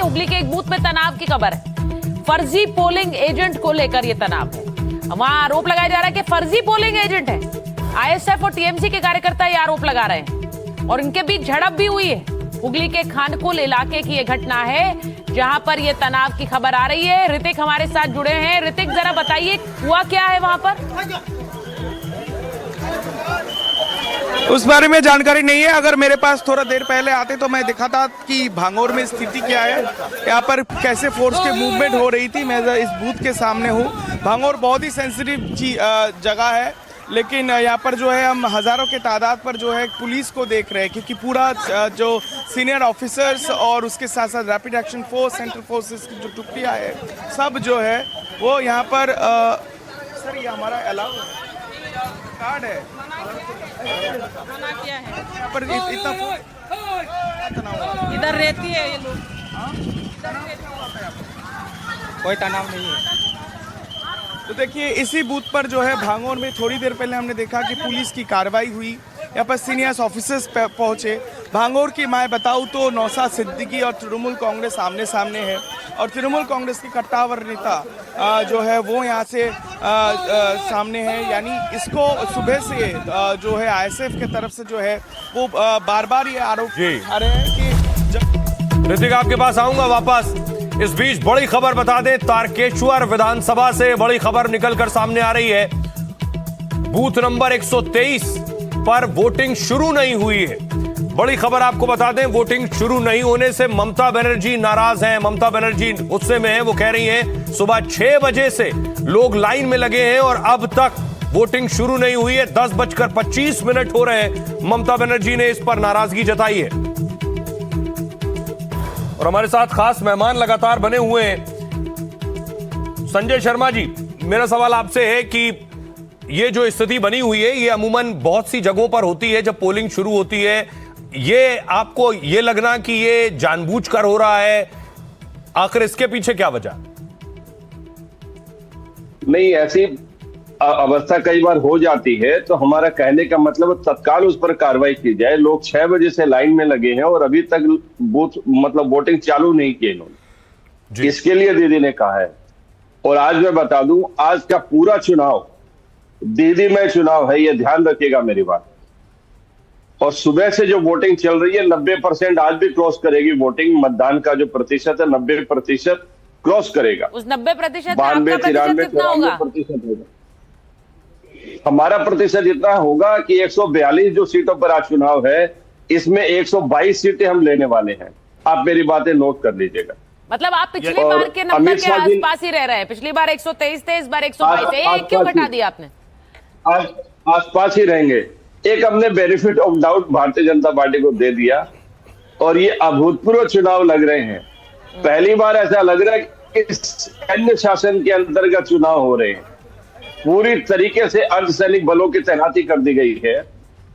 हुगली के एक बूथ में तनाव की खबर है। फर्जी पोलिंग एजेंट को लेकर यह तनाव है। वहां आरोप लगाया जा रहा है कि फर्जी पोलिंग एजेंट है। आईएसएफ और टीएमसी के कार्यकर्ता ये आरोप लगा रहे हैं और इनके बीच झड़प भी हुई है। हुगली के खानकुल इलाके की यह घटना है जहां पर यह तनाव की खबर आ रही है। ऋतिक हमारे साथ जुड़े हैं। ऋतिक, जरा बताइए हुआ क्या है वहां पर? उस बारे में जानकारी नहीं है। अगर मेरे पास थोड़ा देर पहले आते तो मैं दिखाता कि भांगोर में स्थिति क्या है, यहाँ पर कैसे फोर्स के मूवमेंट हो रही थी। मैं इस बूथ के सामने हूँ। भांगोर बहुत ही सेंसिटिव जगह है, लेकिन यहाँ पर जो है हम हज़ारों के तादाद पर जो है पुलिस को देख रहे हैं, क्योंकि पूरा जो सीनियर ऑफिसर्स और उसके साथ साथ rapid action force, central forces की जो टुकड़ियाँ है, सब जो है वो यहाँ पर सर ये हमारा अलाउ कार्ड है। क्या है यहाँ पर इतना इधर रहती है ये लोग। कोई तनाव नहीं है। तो देखिए इसी बूथ पर जो है भांगोर में थोड़ी देर पहले हमने देखा कि पुलिस की कार्रवाई हुई। यहाँ पर सीनियर ऑफिसर्स पहुंचे। भांगोर की मैं बताऊं तो नौशाद सिद्दीकी और तृणमूल कांग्रेस आमने सामने है और तृणमूल कांग्रेस के कट्टावर नेता जो है वो यहाँ से सामने है। यानी इसको सुबह से जो है आईएसएफ के तरफ से जो है वो बार बार ये आरोप आ रहे हैं कि ऋतिक आपके पास आऊंगा वापस। इस बीच बड़ी खबर बता दें, तारकेश्वर विधानसभा से बड़ी खबर निकलकर सामने आ रही है। बूथ नंबर 123 पर वोटिंग शुरू नहीं हुई है। बड़ी खबर आपको बता दें, वोटिंग शुरू नहीं होने से ममता बनर्जी नाराज हैं। ममता बनर्जी गुस्से में हैं। वो कह रही हैं सुबह 6 बजे से लोग लाइन में लगे हैं और अब तक वोटिंग शुरू नहीं हुई है। 10:25 हो रहे हैं। ममता बनर्जी ने इस पर नाराजगी जताई है और हमारे साथ खास मेहमान लगातार बने हुए हैं। संजय शर्मा जी, मेरा सवाल आपसे है कि ये जो स्थिति बनी हुई है ये अमूमन बहुत सी जगहों पर होती है जब पोलिंग शुरू होती है। ये आपको ये लगना कि ये जानबूझकर हो रहा है, आखिर इसके पीछे क्या वजह? नहीं, ऐसी अवस्था कई बार हो जाती है तो हमारा कहने का मतलब तत्काल उस पर कार्रवाई की जाए। लोग 6 बजे से लाइन में लगे हैं और अभी तक बूथ वोटिंग चालू नहीं की इन्होंने। इसके लिए दीदी ने कहा है। और आज मैं बता दूं, आज का पूरा चुनाव दीदी में चुनाव है, ये ध्यान रखिएगा मेरी बात। और सुबह से जो वोटिंग चल रही है 90% आज भी क्रॉस करेगी वोटिंग। मतदान का जो प्रतिशत है 90% क्रॉस करेगा। उस 90% 92, 93, 94% होगा। हमारा प्रतिशत इतना होगा कि 142 जो सीटों पर आज चुनाव है, इसमें 122 सीटें हम लेने वाले हैं। आप मेरी बातें नोट कर लीजिएगा। मतलब आप पिछली बार के नंबर के आसपास ही रह रहे हैं। पिछली बार 123 थे, इस बार 122 है। क्यों घटा दिया आपने? आसपास ही रहेंगे। एक हमने benefit of doubt Bharatiya Janata party को दे दिया और ये अभूतपूर्व चुनाव लग रहे हैं। पहली बार ऐसा लग रहा है कि सैन्य शासन के अंतर्गत चुनाव हो रहे हैं। पूरी तरीके से अर्धसैनिक बलों की तैनाती कर दी गई है।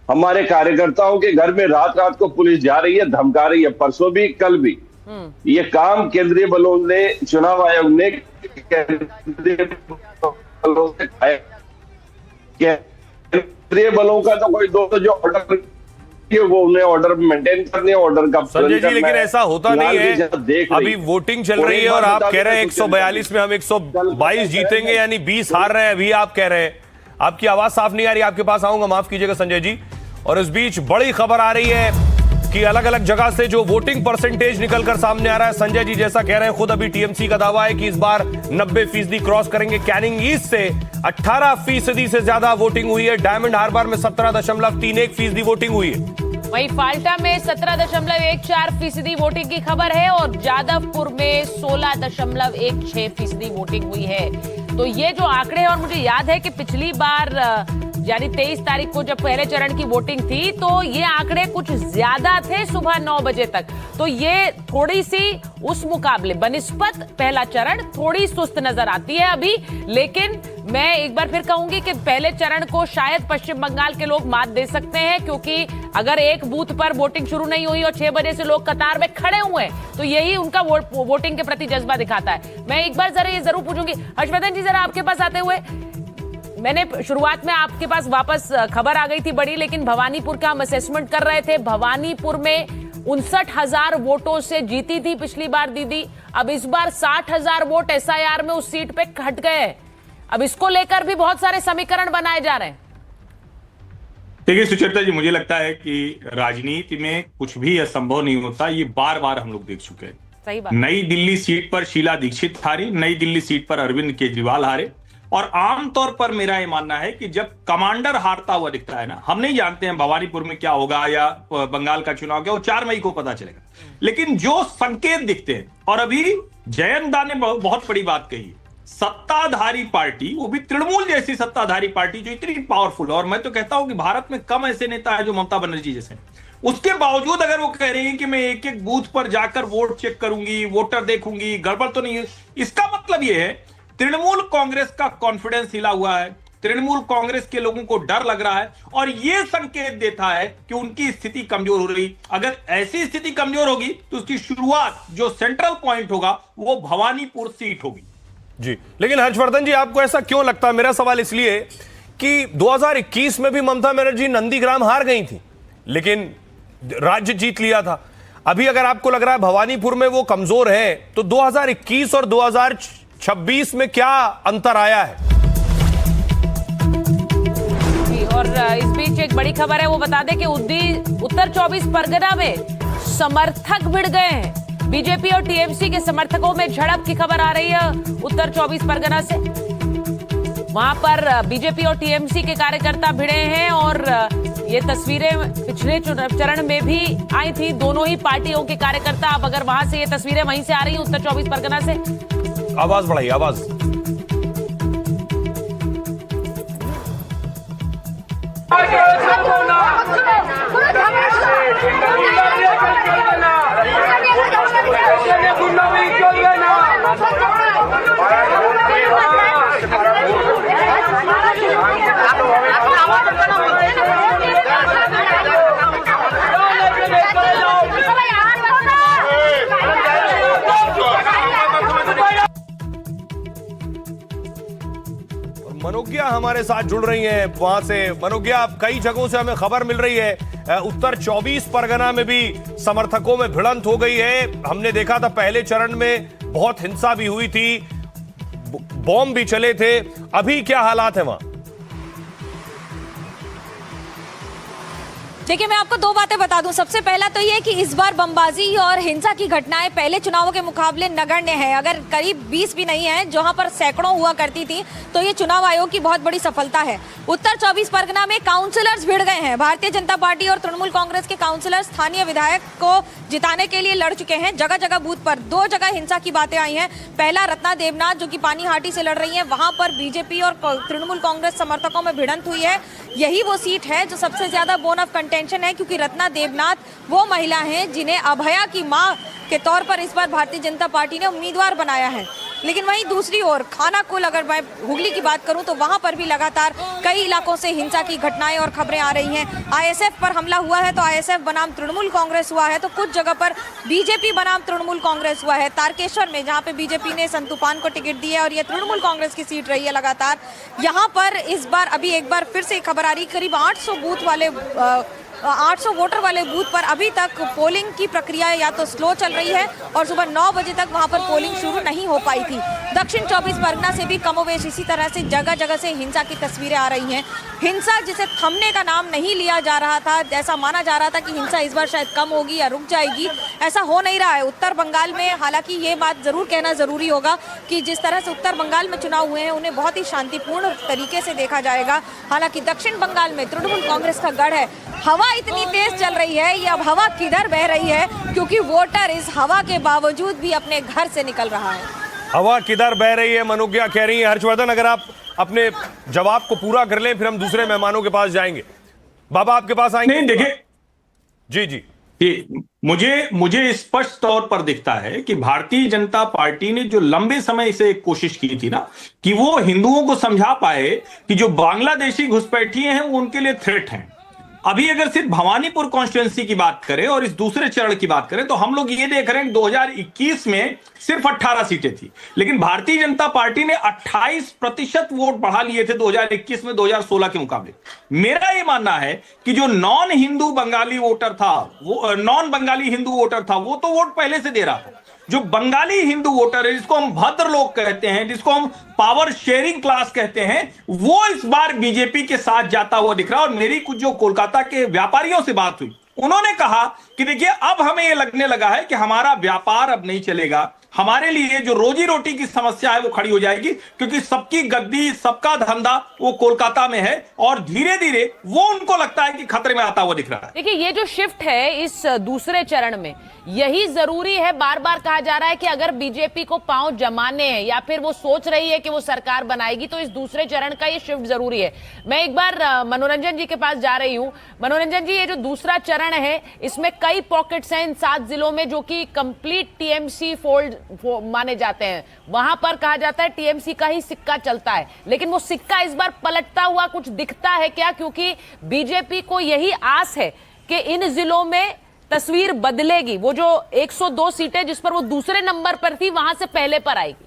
हमारे कार्यकर्ताओं के घर में रात रात को पुलिस जा रही है, धमका रही है। परसों भी, कल भी ये काम केंद्रीय बलों ने, चुनाव आयोग ने केंद्रीय बलों से खाया। केंद्रीय बलों का तो कोई दो जो ऑर्डर वो उन्हें ऑर्डर मेंटेन करने, ऑर्डर का संजय जी, लेकिन ऐसा होता नहीं है। अभी वोटिंग चल रही है और आप कह रहे हैं 142 में हम 122 जीतेंगे, यानी 20 हार रहे हैं। अभी आप कह रहे हैं, आपकी आवाज साफ नहीं आ रही। आपके पास आऊंगा, माफ कीजिएगा संजय जी। और इस बीच बड़ी खबर आ रही है कि अलग अलग जगह से जो वोटिंग परसेंटेज निकलकर सामने आ रहा है। संजय जी जैसा कह रहे हैं, खुद अभी टीएमसी का दावा है कि इस बार 90% क्रॉस करेंगे। कैनिंग ईस्ट से 18% से ज्यादा वोटिंग हुई है। डायमंड हार्बर में 17.31% वोटिंग हुई है। वहीं फाल्टा में 17.14% वोटिंग की खबर है और जादवपुर में 16.16% वोटिंग हुई है। तो ये जो आंकड़े हैं, और मुझे याद है कि पिछली बार यानी 23 तारीख को जब पहले चरण की वोटिंग थी तो ये आंकड़े कुछ ज्यादा थे सुबह 9 बजे तक। तो ये थोड़ी सी उस मुकाबले बनिस्बत पहला चरण थोड़ी सुस्त नजर आती है अभी। लेकिन मैं एक बार फिर कहूंगी कि पहले चरण को शायद पश्चिम बंगाल के लोग मात दे सकते हैं, क्योंकि अगर एक बूथ पर वोटिंग शुरू नहीं हुई और 6 बजे से लोग कतार में खड़े हुए हैं तो यही उनका वोटिंग के प्रति जज्बा दिखाता है। मैं एक बार जरा ये जरूर पूछूंगी, हर्षवर्धन जी जरा आपके पास आते हुए, मैंने शुरुआत में आपके पास वापस खबर आ गई थी बड़ी, लेकिन भवानीपुर का हम असेसमेंट कर रहे थे। भवानीपुर में 59,000 वोटों से जीती थी पिछली बार दीदी। अब इस बार 60,000 वोट एसआईआर में उस सीट पे घट गए। अब इसको लेकर भी बहुत सारे समीकरण बनाए जा रहे हैं। देखिए सुचेता जी, मुझे लगता है कि राजनीति में कुछ भी असंभव नहीं होता। ये बार बार हम लोग देख चुके हैं। सही बात। नई दिल्ली सीट पर शीला दीक्षित हारी, नई दिल्ली सीट पर अरविंद केजरीवाल हारे। और आमतौर पर मेरा ये मानना है कि जब कमांडर हारता हुआ दिखता है ना, हम नहीं जानते हैं भवानीपुर में क्या होगा या बंगाल का चुनाव क्या, वो 4 मई को पता चलेगा, लेकिन जो संकेत दिखते हैं, और अभी जयंतदा ने बहुत बड़ी बात कही, सत्ताधारी पार्टी, वो भी तृणमूल जैसी सत्ताधारी पार्टी जो इतनी पावरफुल है, और मैं तो कहता हूं कि भारत में कम ऐसे नेता है जो ममता बनर्जी जैसे, उसके बावजूद अगर वो कह रहे हैं कि मैं एक एक बूथ पर जाकर वोट चेक करूंगी, वोटर देखूंगी, गड़बड़ तो नहीं है, इसका मतलब ये है तृणमूल कांग्रेस का कॉन्फिडेंस हिला हुआ है, तृणमूल कांग्रेस के लोगों को डर लग रहा है, और यह संकेत देता है कि उनकी स्थिति कमजोर हो रही। अगर ऐसी स्थिति कमजोर होगी तो उसकी शुरुआत जो सेंट्रल पॉइंट होगा वो भवानीपुर सीट होगी। जी, लेकिन हर्षवर्धन जी, आपको ऐसा क्यों लगता है? मेरा सवाल इसलिए कि 2021 में भी ममता बनर्जी नंदीग्राम हार गई थी, लेकिन राज्य जीत लिया था। अभी अगर आपको लग रहा है भवानीपुर में वो कमजोर है, तो 2021 और 2026 में क्या अंतर आया है? और इस बीच एक बड़ी खबर है, वो बता दें कि उत्तर 24 परगना में समर्थक भिड़ गए हैं। बीजेपी और टीएमसी के समर्थकों में झड़प की खबर आ रही है उत्तर 24 परगना से। वहां पर बीजेपी और टीएमसी के कार्यकर्ता भिड़े हैं, और ये तस्वीरें पिछले चरण में भी आई थी, दोनों ही पार्टियों के कार्यकर्ता। अब अगर वहां से ये तस्वीरें वहीं से आ रही हैं उत्तर 24 परगना से। आवाज बढ़ाइए, आवाज। मनोज्ञा हमारे साथ जुड़ रही हैं वहां से। मनोज्ञा, कई जगहों से हमें खबर मिल रही है उत्तर 24 परगना में भी समर्थकों में भिड़ंत हो गई है। हमने देखा था पहले चरण में बहुत हिंसा भी हुई थी, बॉम्ब भी चले थे। अभी क्या हालात है वहां? देखिए, मैं आपको 2 बातें बता दूं। सबसे पहला तो ये कि इस बार बमबाजी और हिंसा की घटनाएं पहले चुनावों के मुकाबले नगण्य है। अगर करीब 20 भी नहीं है, जहां पर सैकड़ों हुआ करती थी, तो ये चुनाव आयोग की बहुत बड़ी सफलता है। उत्तर 24 परगना में काउंसलर्स भिड़ गए हैं। भारतीय जनता पार्टी और तृणमूल कांग्रेस के काउंसलर स्थानीय विधायक को जिताने के लिए लड़ चुके हैं। जगह जगह बूथ पर 2 जगह हिंसा की बातें आई हैं। पहला रत्ना देवनाथ, जो कि पानीहाटी से लड़ रही है, वहां पर बीजेपी और तृणमूल कांग्रेस समर्थकों में भिड़ंत हुई है। यही वो सीट है जो सबसे ज्यादा बोन ऑफ कंटेंशन है, क्योंकि रत्ना देवनाथ वो महिला हैं जिन्हें अभया की मां के तौर पर इस बार भारतीय जनता पार्टी ने उम्मीदवार बनाया है। लेकिन वहीं दूसरी ओर खानाकुल, अगर मैं हुगली की बात करूं, तो वहां पर भी लगातार कई इलाकों से हिंसा की घटनाएं और खबरें आ रही हैं। आईएसएफ पर हमला हुआ है, तो आईएसएफ बनाम तृणमूल कांग्रेस हुआ है, तो कुछ जगह पर बीजेपी बनाम तृणमूल कांग्रेस हुआ है। तारकेश्वर में, जहां पे बीजेपी ने संतूपान को टिकट दिया है और यह तृणमूल कांग्रेस की सीट रही है लगातार, यहाँ पर इस बार अभी एक बार फिर से खबर आ रही, करीब 800 बूथ वाले 800 वोटर वाले बूथ पर अभी तक पोलिंग की प्रक्रिया या तो स्लो चल रही है, और सुबह 9 बजे तक वहां पर पोलिंग शुरू नहीं हो पाई थी। दक्षिण 24 परगना से भी कमोवेश इसी तरह से जगह जगह से हिंसा की तस्वीरें आ रही हैं। हिंसा जिसे थमने का नाम नहीं लिया जा रहा था, ऐसा माना जा रहा था कि हिंसा इस बार शायद कम होगी या रुक जाएगी, ऐसा हो नहीं रहा है। उत्तर बंगाल में हालांकि ये बात जरूर कहना जरूरी होगा कि जिस तरह से उत्तर बंगाल में चुनाव हुए हैं, उन्हें बहुत ही शांतिपूर्ण तरीके से देखा जाएगा। हालांकि दक्षिण बंगाल में तृणमूल कांग्रेस का गढ़ है। हवा इतनी तेज चल रही है, ये अब हवा किधर बह रही है, क्योंकि वोटर इस हवा के बावजूद भी अपने घर से निकल रहा है। हवा किधर बह रही है, मनोज्ञा कह रही है। हर्षवर्धन, अगर आप अपने जवाब को पूरा कर लें, फिर हम दूसरे मेहमानों के पास जाएंगे। बाबा, आपके पास आएंगे? नहीं, देखिए, जी मुझे स्पष्ट तौर पर दिखता है कि भारतीय जनता पार्टी ने जो लंबे समय से एक कोशिश की थी ना, कि वो हिंदुओं को समझा पाए कि जो बांग्लादेशी घुसपैठिए हैं वो उनके लिए थ्रेट हैं, अभी अगर सिर्फ भवानीपुर कॉन्स्टिट्यूंसी की बात करें और इस दूसरे चरण की बात करें तो हम लोग ये देख रहे हैं 2021 में सिर्फ 18 सीटें थी, लेकिन भारतीय जनता पार्टी ने 28% वोट बढ़ा लिए थे 2021 में 2016 के मुकाबले। मेरा ये मानना है कि जो नॉन हिंदू बंगाली वोटर था, वो नॉन बंगाली हिंदू वोटर था, वो तो वोट पहले से दे रहा था। जो बंगाली हिंदू वोटर है, जिसको हम भद्र लोग कहते हैं, जिसको हम पावर शेयरिंग क्लास कहते हैं, वो इस बार बीजेपी के साथ जाता हुआ दिख रहा है। और मेरी कुछ जो कोलकाता के व्यापारियों से बात हुई, उन्होंने कहा कि देखिए अब हमें यह लगने लगा है कि हमारा व्यापार अब नहीं चलेगा, हमारे लिए जो रोजी रोटी की समस्या है वो खड़ी हो जाएगी, क्योंकि सबकी गद्दी, सबका धंधा वो कोलकाता में है और धीरे धीरे वो उनको लगता है कि खतरे में आता हुआ दिख रहा है। देखिए, ये जो शिफ्ट है इस दूसरे चरण में, यही जरूरी है। बार बार कहा जा रहा है कि अगर बीजेपी को पांव जमाने हैं या फिर वो सोच रही है कि वो सरकार बनाएगी, तो इस दूसरे चरण का ये शिफ्ट जरूरी है। मैं एक बार मनोरंजन जी के पास जा रही हूं। मनोरंजन जी, ये जो दूसरा चरण है, इसमें कई पॉकेट्स हैं इन 7 जिलों में जो कि कंप्लीट टीएमसी फोल्ड माने जाते हैं। वहां पर कहा जाता है टीएमसी का ही सिक्का चलता है, लेकिन वो सिक्का इस बार पलटता हुआ कुछ दिखता है क्या? क्योंकि बीजेपी को यही आस है कि इन जिलों में तस्वीर बदलेगी, वो जो 102 सीटें जिस पर वो दूसरे नंबर पर थी, वहां से पहले पर आएगी।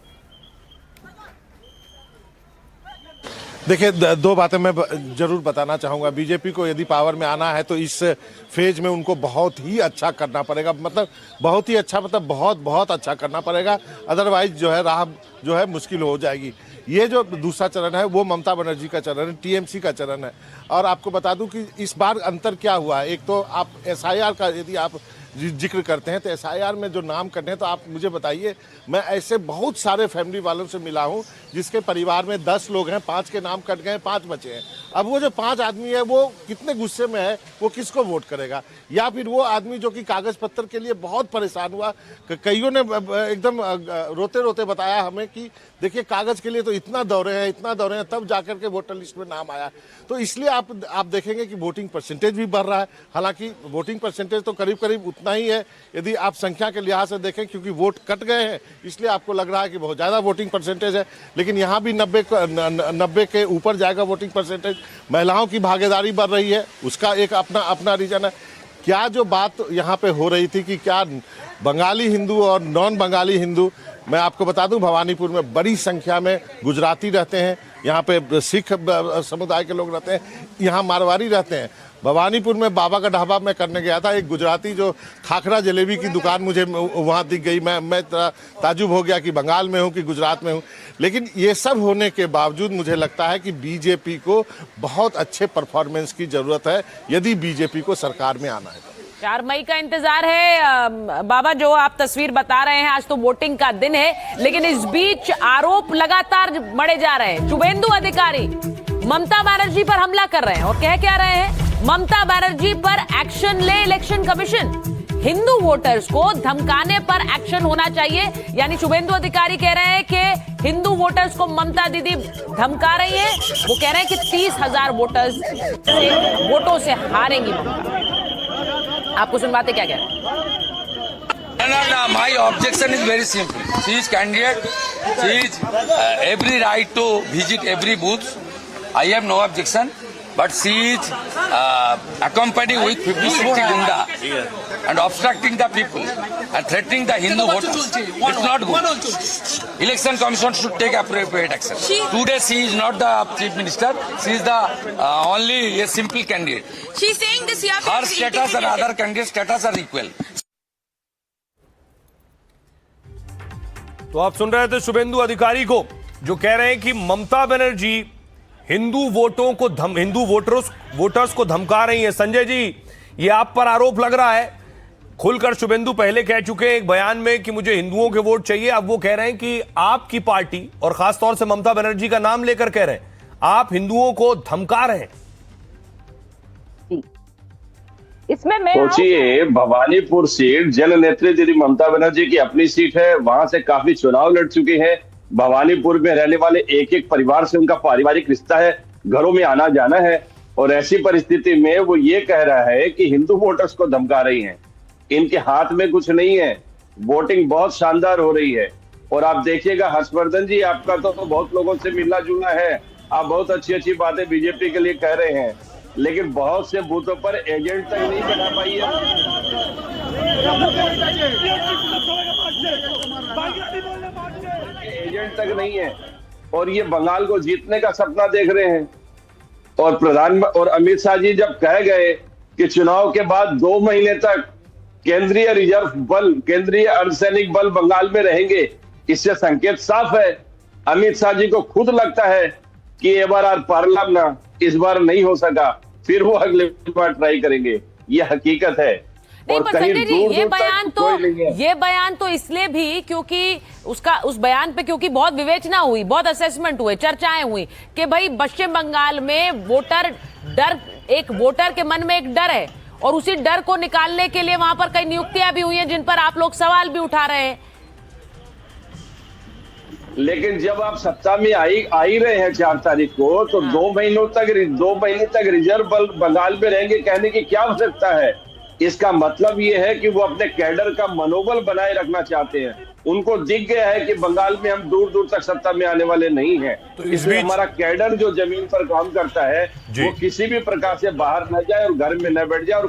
देखिए, दो बातें मैं जरूर बताना चाहूँगा। बीजेपी को यदि पावर में आना है तो इस फेज में उनको बहुत ही अच्छा करना पड़ेगा, मतलब बहुत ही अच्छा, मतलब बहुत बहुत अच्छा करना पड़ेगा, अदरवाइज जो है राह जो है मुश्किल हो जाएगी। ये जो दूसरा चरण है वो ममता बनर्जी का चरण है, टीएमसी का चरण है। और आपको बता दूं कि इस बार अंतर क्या हुआ है। एक तो आप एसआईआर का यदि आप जिक्र करते हैं तो एसआईआर में जो नाम कटे हैं, तो आप मुझे बताइए, मैं ऐसे बहुत सारे फैमिली वालों से मिला हूं जिसके परिवार में 10 लोग हैं, 5 के नाम कट गए, 5 बचे हैं। अब वो जो 5 आदमी है वो कितने गुस्से में है, वो किसको वोट करेगा? या फिर वो आदमी जो कि कागज पत्र के लिए बहुत परेशान हुआ, कईयों ने एकदम रोते रोते बताया हमें कि देखिए कागज के लिए तो इतना दौड़े हैं, इतना दौड़े हैं, तब जाकर के वोटर लिस्ट में नाम आया। तो इसलिए आप देखेंगे कि वोटिंग परसेंटेज भी बढ़ रहा है। हालांकि वोटिंग परसेंटेज तो करीब करीब उतना ही है यदि आप संख्या के लिहाज से देखें, क्योंकि वोट कट गए हैं इसलिए आपको लग रहा है कि बहुत ज़्यादा वोटिंग परसेंटेज है, लेकिन यहाँ भी 90 के ऊपर जाएगा वोटिंग परसेंटेज। महिलाओं की भागीदारी बढ़ रही है, उसका एक अपना रीजन है। क्या जो बात यहाँ पे हो रही थी कि क्या बंगाली हिंदू और नॉन बंगाली हिंदू, मैं आपको बता दूं भवानीपुर में बड़ी संख्या में गुजराती रहते हैं, यहाँ पे सिख समुदाय के लोग रहते हैं, यहाँ मारवाड़ी रहते हैं। भवानीपुर में बाबा का ढाबा मैं करने गया था, एक गुजराती जो खाखरा जलेबी की दुकान मुझे वहाँ दिख गई। मैं ताजुब हो गया कि बंगाल में हूँ कि गुजरात में हूँ। लेकिन ये सब होने के बावजूद मुझे लगता है कि बीजेपी को बहुत अच्छे परफॉर्मेंस की ज़रूरत है यदि बीजेपी को सरकार में आना है। 4 मई का इंतजार है। बाबा, जो आप तस्वीर बता रहे हैं, आज तो वोटिंग का दिन है, लेकिन इस बीच आरोप लगातार बढ़े जा रहे हैं। शुभेंदु अधिकारी ममता बनर्जी पर हमला कर रहे हैं और कह क्या रहे हैं? ममता बनर्जी पर एक्शन ले इलेक्शन कमीशन, हिंदू वोटर्स को धमकाने पर एक्शन होना चाहिए। यानी शुभेंदु अधिकारी कह रहे हैं कि हिंदू वोटर्स को ममता दीदी धमका रही है। वो कह रहे हैं कि 30,000 वोटों से हारेंगी ममता। आपको सुनवाते क्या कह रहे हैं? No, my objection is very simple. She is candidate. She is every right to visit every booth. I have no objection. But she is accompanied with 50-60 gunda and obstructing the people and threatening the Hindu voters. It's not good. Election Commission should take appropriate action. Today she is not the Chief Minister. She is the only a simple candidate. She's saying this. Her status and other candidates' status are equal. तो आप सुन रहे थे शुभेंदु अधिकारी को, जो कह रहे हैं कि ममता बनर्जी हिंदू वोटर्स को धमका रही है। संजय जी, ये आप पर आरोप लग रहा है। खुलकर शुभेंदु पहले कह चुके हैं एक बयान में कि मुझे हिंदुओं के वोट चाहिए। अब वो कह रहे हैं कि आपकी पार्टी और खासतौर से ममता बनर्जी का नाम लेकर कह रहे हैं आप हिंदुओं को धमका रहे हैं। इसमें मैं सोचिए, भवानीपुर सीट जन नेत्री दीदी ममता बनर्जी की अपनी सीट है, वहां से काफी चुनाव लड़ चुके हैं। भवानीपुर में रहने वाले एक एक परिवार से उनका पारिवारिक रिश्ता है, घरों में आना जाना है, और ऐसी परिस्थिति में वो ये कह रहा है कि हिंदू वोटर्स को धमका रही हैं। इनके हाथ में कुछ नहीं है, वोटिंग बहुत शानदार हो रही है। और आप देखिएगा हर्षवर्धन जी, आपका तो बहुत लोगों से मिलना जुलना है, आप बहुत अच्छी अच्छी बातें बीजेपी के लिए कह रहे हैं, लेकिन बहुत से बूथों पर एजेंट तक नहीं बना पाई है। एजेंट तक नहीं है और ये बंगाल को जीतने का सपना देख रहे हैं। और अमित शाह जी जब कह गए कि चुनाव के बाद 2 महीने तक केंद्रीय रिजर्व बल, केंद्रीय अर्धसैनिक बल बंगाल में रहेंगे, इससे संकेत साफ है अमित शाह जी को खुद लगता है कि ये बार पार्लियामेंट इस बार नहीं हो सका, फिर वो अगले बार ट्राई करेंगे। ये हकीकत है। नहीं, और पर कहीं संजय जी दूर ये दूर तक बयान तो इसलिए भी क्योंकि उस बयान पे क्योंकि बहुत विवेचना हुई, बहुत असेसमेंट हुए, चर्चाएं हुई कि भाई पश्चिम बंगाल में एक वोटर के मन में एक डर है और उसी डर को निकालने के लिए वहां पर कई नियुक्तियां भी हुई हैं जिन पर आप लोग सवाल भी उठा रहे हैं। लेकिन जब आप सत्ता में आ ही रहे हैं 4 तारीख को, तो 2 महीने तक रिजर्व बल बंगाल में रहेंगे कहने की क्या आवश्यकता है? इसका मतलब ये है कि वो अपने कैडर का मनोबल बनाए रखना चाहते हैं। उनको दिख गया है कि बंगाल में हम दूर दूर तक सत्ता में आने वाले नहीं हैं। तो इसलिए हमारा कैडर जो जमीन पर काम करता है वो किसी भी प्रकार से बाहर न जाए और घर में न बैठ जाए और